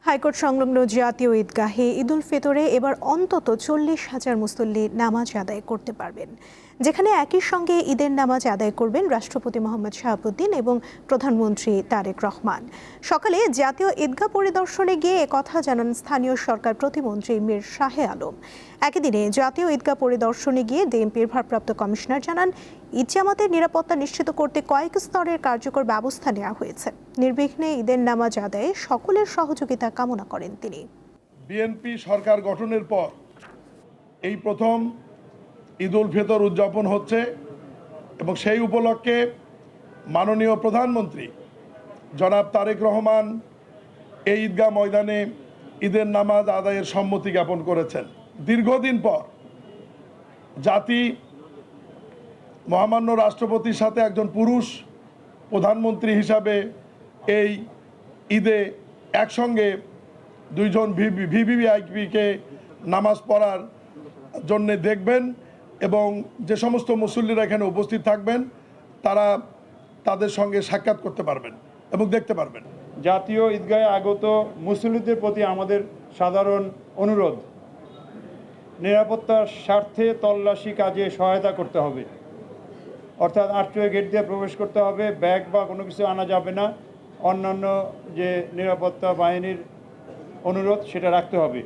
High court সংলগ্ন জাতীয় ঈদগাহে ঈদুল ফিতরে এবার অন্তত 40,000 মুসল্লি নামাজ আদায় করতে পারবেন, যেখানে একই সঙ্গে ঈদের নামাজ আদায় করবেন রাষ্ট্রপতি মোহাম্মদ শাহাবুদ্দিন এবং প্রধানমন্ত্রী তারেক রহমান। সকালে জাতীয় ঈদগাহ পরিদর্শনে গিয়ে একথা জানান স্থানীয় সরকার প্রতিমন্ত্রী মীর শাহে আলম। একই দিনে জাতীয় ঈদগাহ পরিদর্শনে গিয়ে ডিএমপির ভারপ্রাপ্ত কমিশনার জানান, ঈদ জামাতের নিরাপত্তা নিশ্চিত করতে কয়েক স্তরের কার্যকর ব্যবস্থা নেওয়া হয়েছে। নির্বিঘ্নে ঈদের নামাজ আদায়ে সকলের সহযোগিতা কামনা করেন তিনি। বিএনপি সরকার গঠনের পর এই প্রথম ঈদুল ফিতর উদযাপন হচ্ছে এবং সেই উপলক্ষে মাননীয় প্রধানমন্ত্রী জনাব তারেক রহমান এই ঈদগাহ ময়দানে ঈদের নামাজ আদায়ের সম্মতি জ্ঞাপন করেছেন। দীর্ঘদিন পর জাতি মহামান্য রাষ্ট্রপতির সাথে একজন পুরুষ প্রধানমন্ত্রী হিসাবে এই ঈদে একসঙ্গে দুইজন ভিভিআইপিকে নামাজ পড়ার জন্যে দেখবেন এবং যে সমস্ত মুসল্লিরা এখানে উপস্থিত থাকবেন তারা তাদের সঙ্গে সাক্ষাৎ করতে পারবেন এবং দেখতে পারবেন। জাতীয় ঈদগাহে আগত মুসল্লিদের প্রতি আমাদের সাধারণ অনুরোধ, নিরাপত্তার স্বার্থে তল্লাশি কাজে সহায়তা করতে হবে। অর্থাৎ আর্চওয়ে গেট দিয়ে প্রবেশ করতে হবে, ব্যাগ বা কোনো কিছু আনা যাবে না। অন্যান্য যে নিরাপত্তা বাহিনীর অনুরোধ সেটা রাখতে হবে।